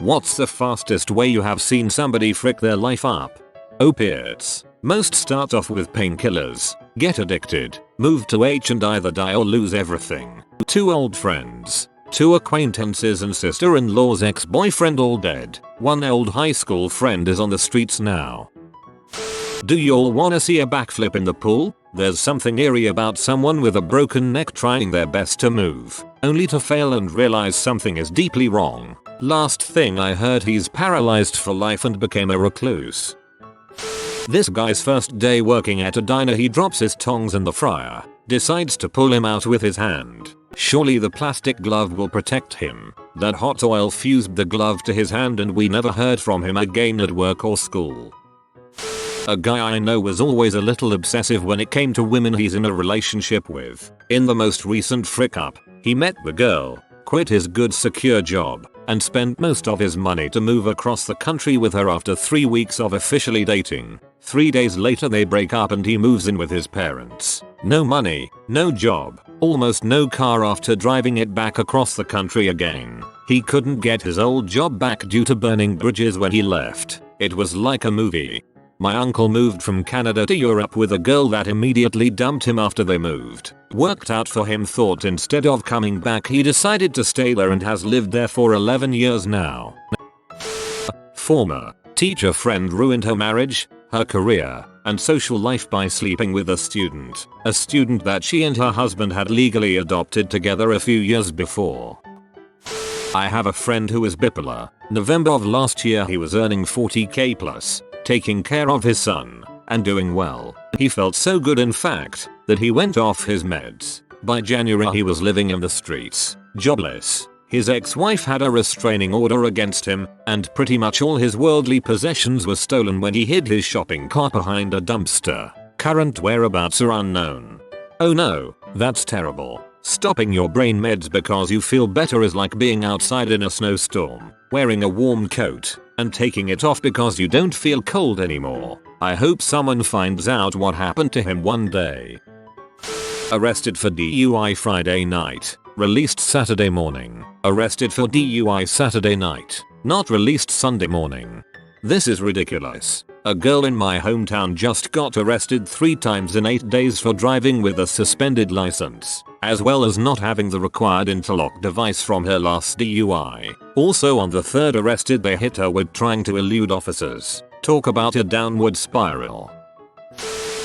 What's the fastest way you have seen somebody frick their life up? Opiates. Most start off with painkillers, get addicted, move to H and either die or lose everything. 2 old friends. 2 acquaintances and sister-in-law's ex-boyfriend all dead. 1 old high school friend is on the streets now. Do y'all wanna see a backflip in the pool? There's something eerie about someone with a broken neck trying their best to move, only to fail and realize something is deeply wrong. Last thing I heard, he's paralyzed for life and became a recluse. This guy's first day working at a diner, he drops his tongs in the fryer, decides to pull him out with his hand. Surely the plastic glove will protect him. That hot oil fused the glove to his hand and we never heard from him again at work or school. A guy I know was always a little obsessive when it came to women he's in a relationship with. In the most recent frick up, he met the girl, quit his good secure job, and spent most of his money to move across the country with her after 3 weeks of officially dating. 3 days later they break up and he moves in with his parents. No money, no job, almost no car after driving it back across the country again. He couldn't get his old job back due to burning bridges when he left. It was like a movie. My uncle moved from Canada to Europe with a girl that immediately dumped him after they moved. Worked out for him, thought instead of coming back he decided to stay there and has lived there for 11 years now. Former teacher friend ruined her marriage, her career, and social life by sleeping with a student that she and her husband had legally adopted together a few years before. I have a friend who is bipolar. November of last year he was earning 40k plus, taking care of his son, and doing well. He felt so good in fact, that he went off his meds. By January he was living in the streets, jobless. His ex-wife had a restraining order against him, and pretty much all his worldly possessions were stolen when he hid his shopping cart behind a dumpster. Current whereabouts are unknown. Oh no, that's terrible. Stopping your brain meds because you feel better is like being outside in a snowstorm, wearing a warm coat, and taking it off because you don't feel cold anymore. I hope someone finds out what happened to him one day. Arrested for DUI Friday night. Released Saturday morning. Arrested for DUI Saturday night. Not released Sunday morning. This is ridiculous. A girl in my hometown just got arrested 3 times in 8 days for driving with a suspended license, as well as not having the required interlock device from her last DUI. Also on the 3rd arrested they hit her with trying to elude officers. Talk about a downward spiral.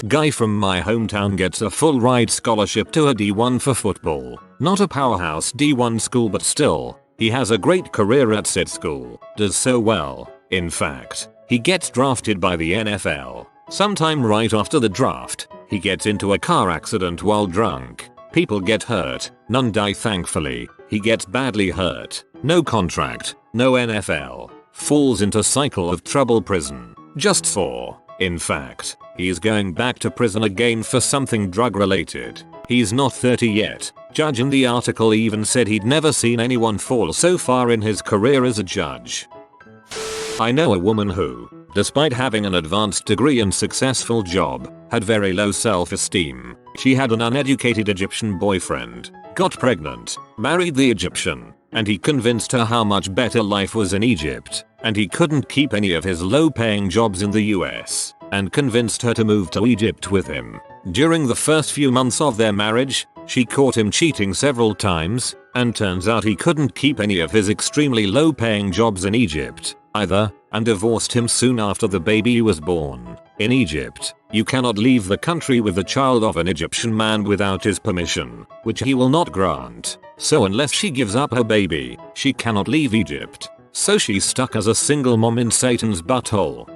Guy from my hometown gets a full ride scholarship to a D1 for football. Not a powerhouse D1 school but still, he has a great career at said school. Does so well. In fact, he gets drafted by the NFL. Sometime right after the draft, he gets into a car accident while drunk. People get hurt, none die thankfully. He gets badly hurt. No contract, no NFL. Falls into cycle of trouble, prison. Just 4. In fact, he's going back to prison again for something drug related. He's not 30 yet. Judge in the article even said he'd never seen anyone fall so far in his career as a judge. I know a woman who, despite having an advanced degree and successful job, had very low self-esteem. She had an uneducated Egyptian boyfriend, got pregnant, married the Egyptian, and he convinced her how much better life was in Egypt, and he couldn't keep any of his low-paying jobs in the US, and convinced her to move to Egypt with him. During the first few months of their marriage, she caught him cheating several times, and turns out he couldn't keep any of his extremely low-paying jobs in Egypt either, and divorced him soon after the baby was born. In Egypt, you cannot leave the country with the child of an Egyptian man without his permission, which he will not grant. So unless she gives up her baby, she cannot leave Egypt. So she's stuck as a single mom in Satan's butthole.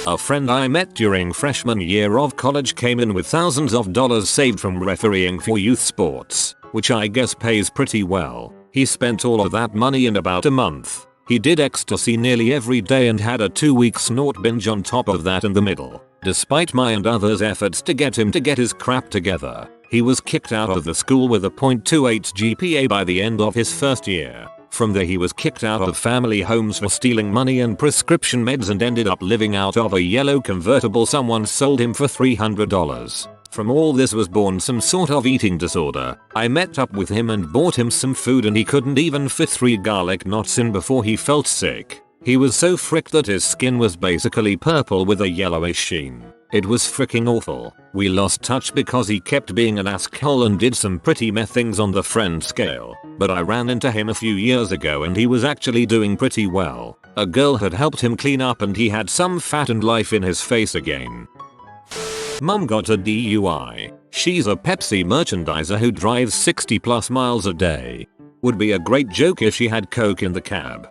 A friend I met during freshman year of college came in with thousands of dollars saved from refereeing for youth sports, which I guess pays pretty well. He spent all of that money in about a month. He did ecstasy nearly every day and had a 2-week snort binge on top of that in the middle. Despite my and others' efforts to get him to get his crap together, he was kicked out of the school with a .28 GPA by the end of his first year. From there he was kicked out of family homes for stealing money and prescription meds and ended up living out of a yellow convertible someone sold him for $300. From all this was born some sort of eating disorder. I met up with him and bought him some food and he couldn't even fit 3 garlic knots in before he felt sick. He was so fricked that his skin was basically purple with a yellowish sheen. It was freaking awful. We lost touch because he kept being an asshole and did some pretty meh things on the friend scale. But I ran into him a few years ago and he was actually doing pretty well. A girl had helped him clean up and he had some fattened life in his face again. Mum got a DUI. She's a Pepsi merchandiser who drives 60 plus miles a day. Would be a great joke if she had coke in the cab.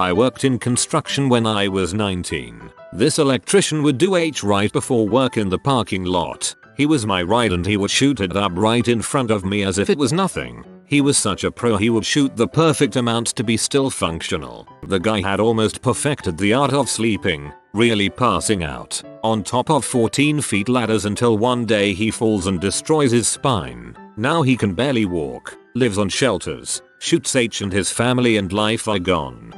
I worked in construction when I was 19. This electrician would do right before work in the parking lot. He was my ride and he would shoot it up right in front of me as if it was nothing. He was such a pro, he would shoot the perfect amount to be still functional. The guy had almost perfected the art of sleeping, really passing out, on top of 14 feet ladders until one day he falls and destroys his spine. Now he can barely walk, lives on shelters, shoots and his family and life are gone.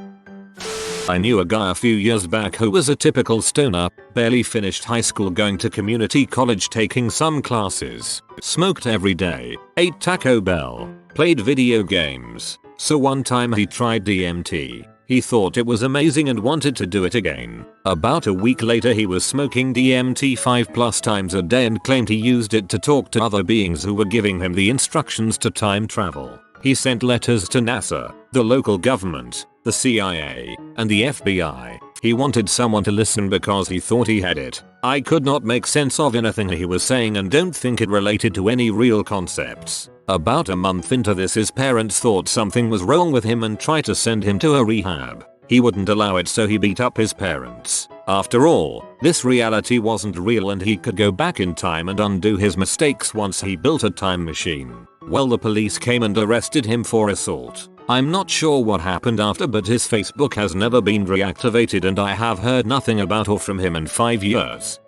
I knew a guy a few years back who was a typical stoner, barely finished high school, going to community college, taking some classes, smoked every day, ate Taco Bell, played video games. So one time he tried DMT. He thought it was amazing and wanted to do it again. About a week later he was smoking DMT 5+ times a day and claimed he used it to talk to other beings who were giving him the instructions to time travel. He sent letters to NASA, the local government, the CIA, and the FBI. He wanted someone to listen because he thought he had it. I could not make sense of anything he was saying and don't think it related to any real concepts. About a month into this his parents thought something was wrong with him and tried to send him to a rehab. He wouldn't allow it, so he beat up his parents. After all, this reality wasn't real and he could go back in time and undo his mistakes once he built a time machine. Well, the police came and arrested him for assault. I'm not sure what happened after, but his Facebook has never been reactivated and I have heard nothing about or from him in 5 years.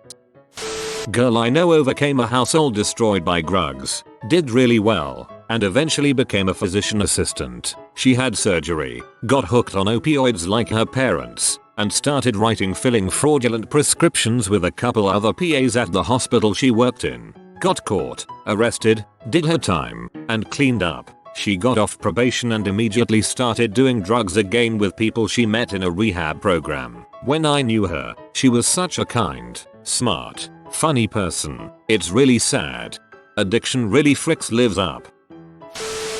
Girl I know overcame a household destroyed by drugs, did really well, and eventually became a physician assistant. She had surgery, got hooked on opioids like her parents, and started filling fraudulent prescriptions with a couple other PAs at the hospital she worked in. Got caught, arrested, did her time, and cleaned up. She got off probation and immediately started doing drugs again with people she met in a rehab program. When I knew her, she was such a kind, smart, funny person. It's really sad. Addiction really lives up.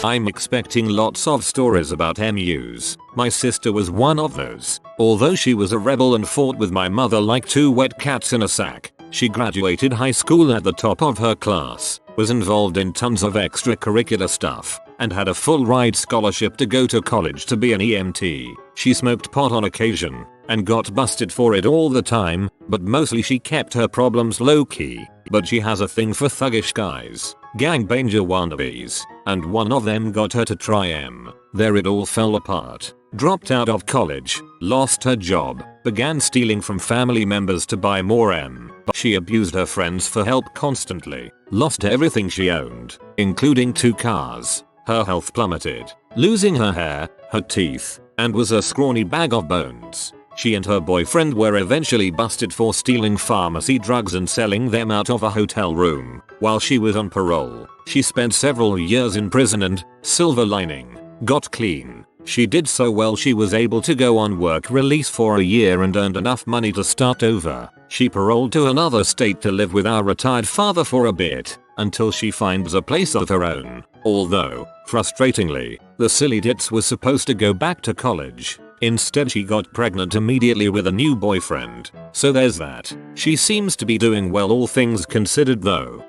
I'm expecting lots of stories about MUs. My sister was one of those. Although she was a rebel and fought with my mother like 2 wet cats in a sack, she graduated high school at the top of her class, was involved in tons of extracurricular stuff, and had a full ride scholarship to go to college to be an EMT. She smoked pot on occasion, and got busted for it all the time, but mostly she kept her problems low key. But she has a thing for thuggish guys, gangbanger wannabes, and one of them got her to try M. There it all fell apart. Dropped out of college, lost her job, began stealing from family members to buy more M. She abused her friends for help constantly, lost everything she owned, including 2 cars. Her health plummeted, losing her hair, her teeth, and was a scrawny bag of bones. She and her boyfriend were eventually busted for stealing pharmacy drugs and selling them out of a hotel room while she was on parole. She spent several years in prison and, silver lining, got clean. She did so well she was able to go on work release for a year and earned enough money to start over. She paroled to another state to live with our retired father for a bit, until she finds a place of her own. Although, frustratingly, the silly ditz was supposed to go back to college. Instead she got pregnant immediately with a new boyfriend. So there's that. She seems to be doing well all things considered though.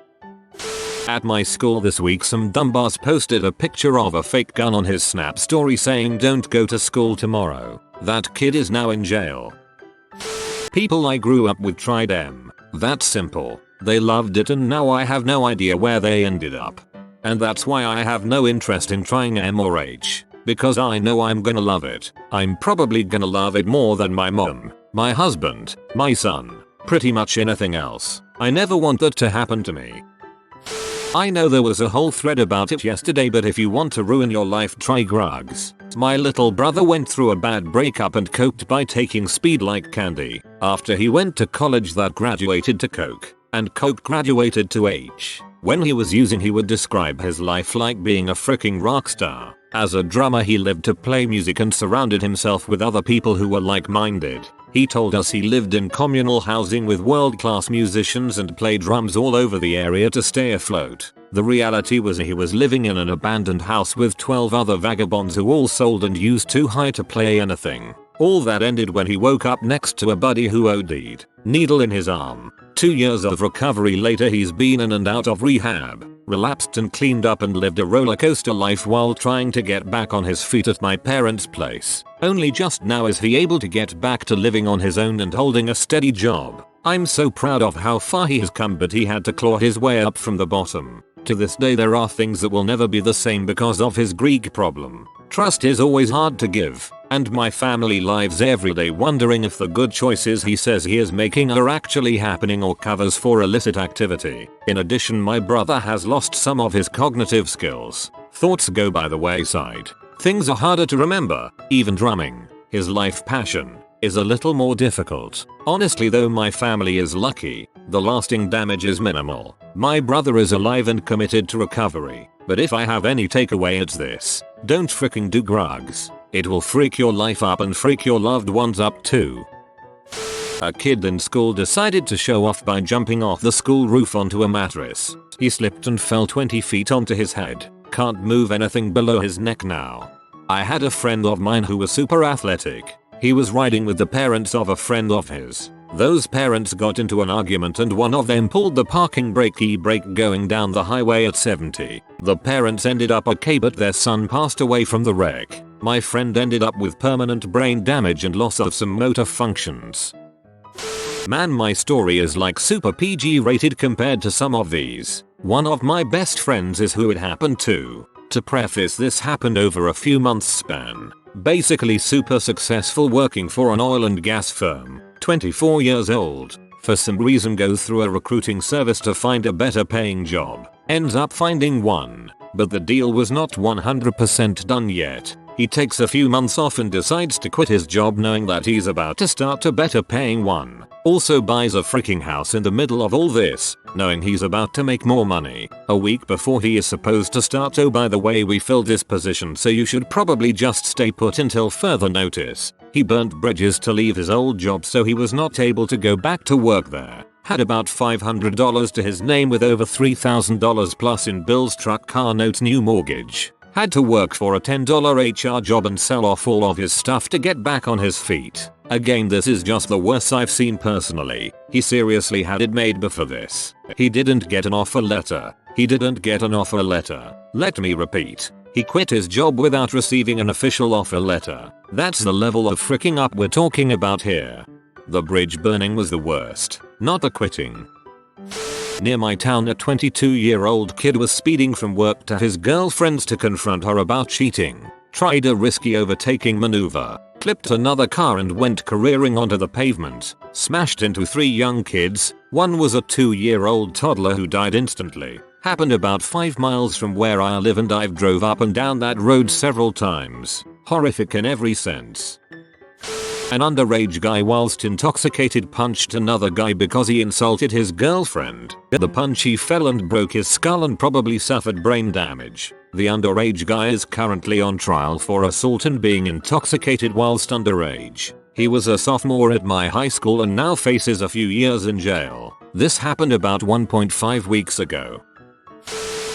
At my school this week some dumbass posted a picture of a fake gun on his Snap story saying don't go to school tomorrow. That kid is now in jail. People I grew up with tried M. That's simple. They loved it and now I have no idea where they ended up. And that's why I have no interest in trying M or H. Because I know I'm gonna love it. I'm probably gonna love it more than my mom, my husband, my son, pretty much anything else. I never want that to happen to me. I know there was a whole thread about it yesterday, but if you want to ruin your life, try drugs. My little brother went through a bad breakup and coped by taking speed like candy. After he went to college, that graduated to coke, and coke graduated to H. When he was using, he would describe his life like being a freaking rock star. As a drummer, he lived to play music and surrounded himself with other people who were like-minded. He told us he lived in communal housing with world-class musicians and played drums all over the area to stay afloat. The reality was he was living in an abandoned house with 12 other vagabonds who all sold and used too high to play anything. All that ended when he woke up next to a buddy who OD'd. Needle in his arm. 2 years of recovery later, he's been in and out of rehab, relapsed and cleaned up, and lived a roller coaster life while trying to get back on his feet at my parents' place. Only just now is he able to get back to living on his own and holding a steady job. I'm so proud of how far he has come, but he had to claw his way up from the bottom. To this day, there are things that will never be the same because of his Greek problem. Trust is always hard to give, and my family lives every day wondering if the good choices he says he is making are actually happening or covers for illicit activity. In addition, my brother has lost some of his cognitive skills. Thoughts go by the wayside. Things are harder to remember. Even drumming, his life passion, is a little more difficult. Honestly though, my family is lucky. The lasting damage is minimal. My brother is alive and committed to recovery. But if I have any takeaway, it's this: don't freaking do drugs. It will freak your life up and freak your loved ones up too. A kid in school decided to show off by jumping off the school roof onto a mattress. He slipped and fell 20 feet onto his head. Can't move anything below his neck now. I had a friend of mine who was super athletic. He was riding with the parents of a friend of his. Those parents got into an argument and one of them pulled the parking brake e-brake going down the highway at 70. The parents ended up okay, but their son passed away from the wreck. My friend ended up with permanent brain damage and loss of some motor functions. Man, my story is like super PG rated compared to some of these. One of my best friends is who it happened to. To preface, this happened over a few months span. Basically super successful, working for an oil and gas firm. 24 years old. For some reason goes through a recruiting service to find a better paying job. Ends up finding one. But the deal was not 100% done yet. He takes a few months off and decides to quit his job knowing that he's about to start a better paying one. Also buys a freaking house in the middle of all this, knowing he's about to make more money. A week before he is supposed to start. Oh, by the way, we filled this position, so you should probably just stay put until further notice. He burnt bridges to leave his old job, so he was not able to go back to work there. Had about $500 to his name with over $3,000 plus in bills, truck, car notes, new mortgage. Had to work for a $10 HR job and sell off all of his stuff to get back on his feet. Again, this is just the worst I've seen personally. He seriously had it made before this. He didn't get an offer letter. He didn't get an offer letter. Let me repeat. He quit his job without receiving an official offer letter. That's the level of freaking up we're talking about here. The bridge burning was the worst, not the quitting. Near my town, a 22-year-old kid was speeding from work to his girlfriend's to confront her about cheating. Tried a risky overtaking maneuver, clipped another car and went careering onto the pavement. Smashed into 3 young kids. One was a 2-year-old toddler who died instantly. Happened about 5 miles from where I live and I've drove up and down that road several times. Horrific in every sense. An underage guy whilst intoxicated punched another guy because he insulted his girlfriend. The punch, he fell and broke his skull and probably suffered brain damage. The underage guy is currently on trial for assault and being intoxicated whilst underage. He was a sophomore at my high school and now faces a few years in jail. This happened about 1.5 weeks ago.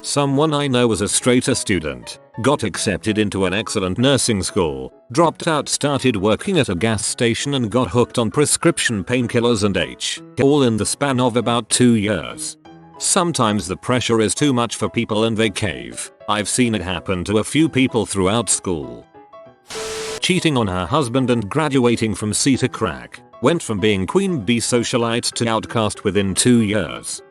Someone I know was a straight A student, got accepted into an excellent nursing school, dropped out, started working at a gas station and got hooked on prescription painkillers and H, all in the span of about 2 years. Sometimes the pressure is too much for people and they cave. I've seen it happen to a few people throughout school. Cheating on her husband and graduating from C to crack. Went from being queen bee socialite to outcast within 2 years.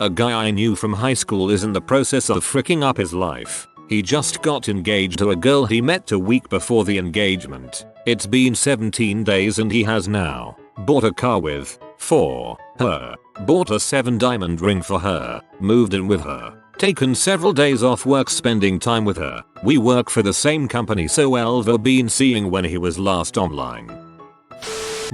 A guy I knew from high school is in the process of freaking up his life. He just got engaged to a girl he met a week before the engagement. It's been 17 days and he has now bought a car with for her Bought a 7-diamond ring for her. Moved in with her. Taken several days off work spending time with her. We work for the same company, so Elva been seeing when he was last online.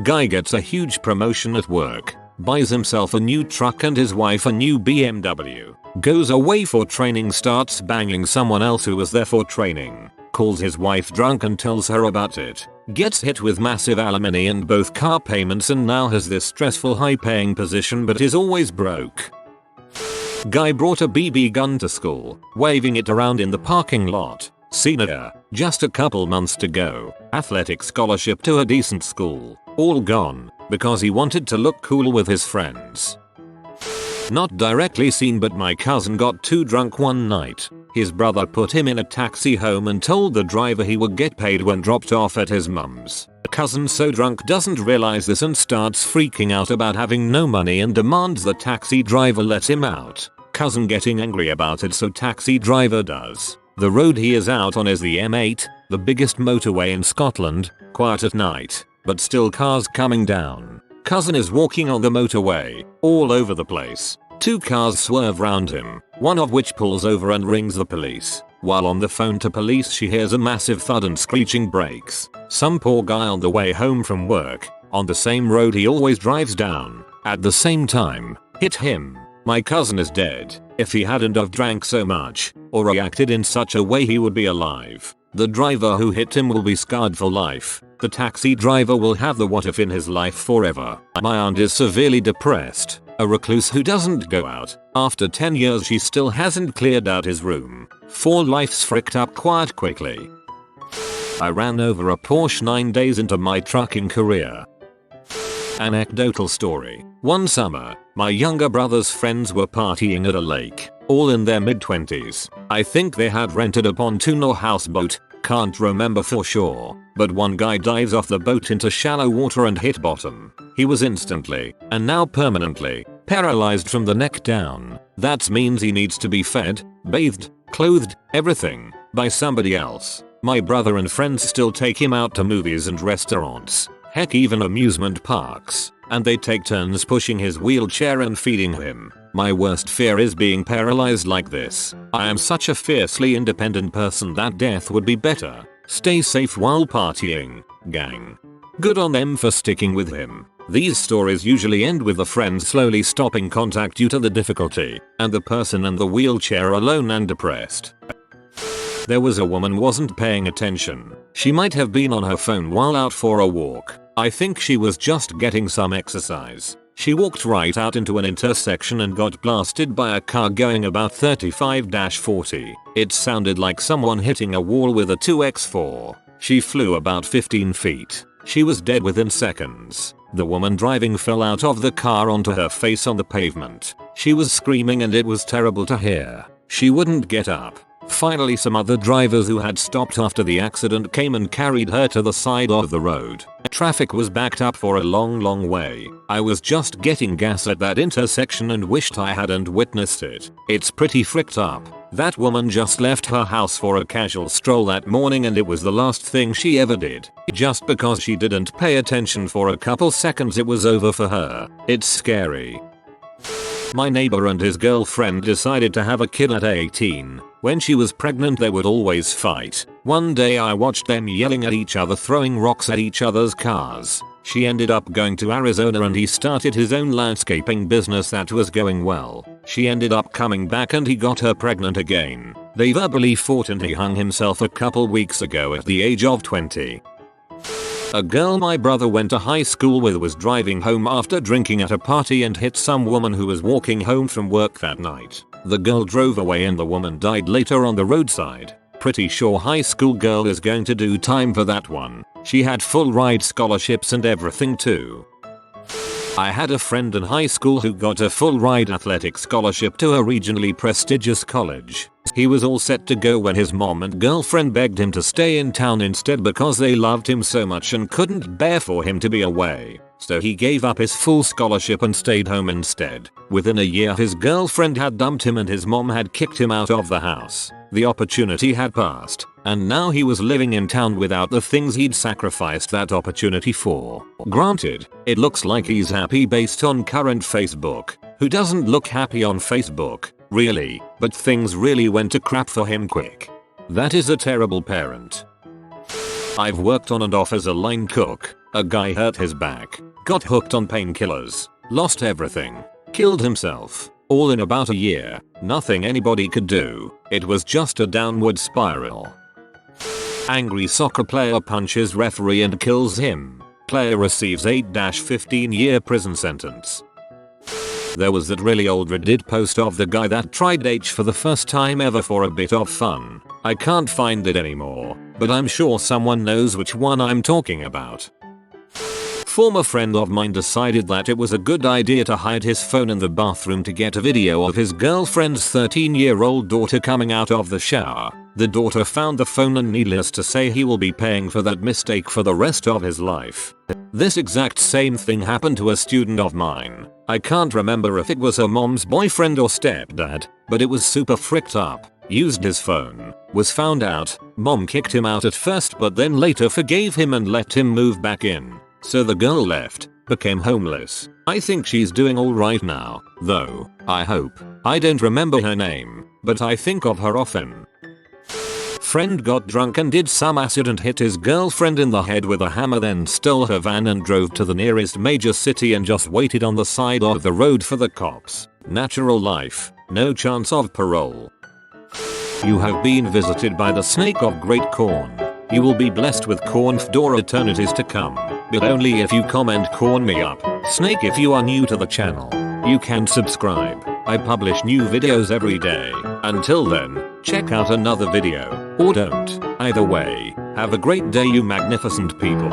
Guy gets a huge promotion at work. Buys himself a new truck and his wife a new BMW. Goes away for training, starts banging someone else who was there for training. Calls his wife drunk and tells her about it. Gets hit with massive alimony and both car payments and now has this stressful high paying position but is always broke. Guy brought a BB gun to school, waving it around in the parking lot. Senior, just a couple months to go. Athletic scholarship to a decent school. All gone, because he wanted to look cool with his friends. Not directly seen, but my cousin got too drunk one night. His brother put him in a taxi home and told the driver he would get paid when dropped off at his mum's. Cousin so drunk doesn't realize this and starts freaking out about having no money and demands the taxi driver let him out. Cousin getting angry about it, so taxi driver does. The road he is out on is the M8, the biggest motorway in Scotland, quiet at night, but still cars coming down. Cousin is walking on the motorway, all over the place. 2 cars swerve round him, one of which pulls over and rings the police. While on the phone to police, she hears a massive thud and screeching brakes. Some poor guy on the way home from work, on the same road he always drives down, at the same time, hit him. My cousin is dead. If he hadn't have drank so much, or reacted in such a way, he would be alive. The driver who hit him will be scarred for life. The taxi driver will have the what if in his life forever. My aunt is severely depressed. A recluse who doesn't go out. After 10 years she still hasn't cleared out his room. 4 life's fricked up quite quickly. I ran over a Porsche 9 days into my trucking career. Anecdotal story. One summer, my younger brother's friends were partying at a lake, all in their mid-20s. I think they had rented a pontoon or houseboat, can't remember for sure, but one guy dives off the boat into shallow water and hit bottom. He was instantly, and now permanently, paralyzed from the neck down. That means he needs to be fed, bathed, clothed, everything, by somebody else. My brother and friends still take him out to movies and restaurants. Heck, even amusement parks, and they take turns pushing his wheelchair and feeding him. My worst fear is being paralyzed like this. I am such a fiercely independent person that death would be better. Stay safe while partying, gang. Good on them for sticking with him. These stories usually end with the friend slowly stopping contact due to the difficulty, and the person in the wheelchair alone and depressed. There was a woman wasn't paying attention. She might have been on her phone while out for a walk. I think she was just getting some exercise. She walked right out into an intersection and got blasted by a car going about 35-40. It sounded like someone hitting a wall with a 2x4. She flew about 15 feet. She was dead within seconds. The woman driving fell out of the car onto her face on the pavement. She was screaming and it was terrible to hear. She wouldn't get up. Finally, some other drivers who had stopped after the accident came and carried her to the side of the road. Traffic was backed up for a long way. I was just getting gas at that intersection and wished I hadn't witnessed it. It's pretty fricked up. That woman just left her house for a casual stroll that morning and it was the last thing she ever did. Just because she didn't pay attention for a couple seconds, it was over for her. It's scary. My neighbor and his girlfriend decided to have a kid at 18. When she was pregnant, they would always fight. One day I watched them yelling at each other, throwing rocks at each other's cars. She ended up going to Arizona and he started his own landscaping business that was going well. She ended up coming back and he got her pregnant again. They verbally fought and he hung himself a couple weeks ago at the age of 20. A girl my brother went to high school with was driving home after drinking at a party and hit some woman who was walking home from work that night. The girl drove away and the woman died later on the roadside. Pretty sure high school girl is going to do time for that one. She had full ride scholarships and everything too. I had a friend in high school who got a full ride athletic scholarship to a regionally prestigious college. He was all set to go when his mom and girlfriend begged him to stay in town instead because they loved him so much and couldn't bear for him to be away. So he gave up his full scholarship and stayed home instead. Within a year his girlfriend had dumped him and his mom had kicked him out of the house. The opportunity had passed, and now he was living in town without the things he'd sacrificed that opportunity for. Granted, it looks like he's happy based on current Facebook. Who doesn't look happy on Facebook, really? But things really went to crap for him quick. That is a terrible parent. I've worked on and off as a line cook. A guy hurt his back, got hooked on painkillers, lost everything, killed himself. All in about a year. Nothing anybody could do. It was just a downward spiral. Angry soccer player punches referee and kills him. Player receives 8-15-year prison sentence. There was that really old Reddit post of the guy that tried H for the first time ever for a bit of fun. I can't find it anymore, but I'm sure someone knows which one I'm talking about. Former friend of mine decided that it was a good idea to hide his phone in the bathroom to get a video of his girlfriend's 13-year-old daughter coming out of the shower. The daughter found the phone, and needless to say he will be paying for that mistake for the rest of his life. This exact same thing happened to a student of mine. I can't remember if it was her mom's boyfriend or stepdad, but it was super fricked up. Used his phone, was found out, mom kicked him out at first but then later forgave him and let him move back in. So the girl left, became homeless. I think she's doing alright now, though, I hope. I don't remember her name, but I think of her often. Friend got drunk and did some acid and hit his girlfriend in the head with a hammer, then stole her van and drove to the nearest major city and just waited on the side of the road for the cops. Natural life, no chance of parole. You have been visited by the snake of great corn. You will be blessed with corn for eternities to come, but only if you comment "corn me up, snake." If you are new to the channel, you can subscribe. I publish new videos every day. Until then, check out another video, or don't. Either way, have a great day, you magnificent people.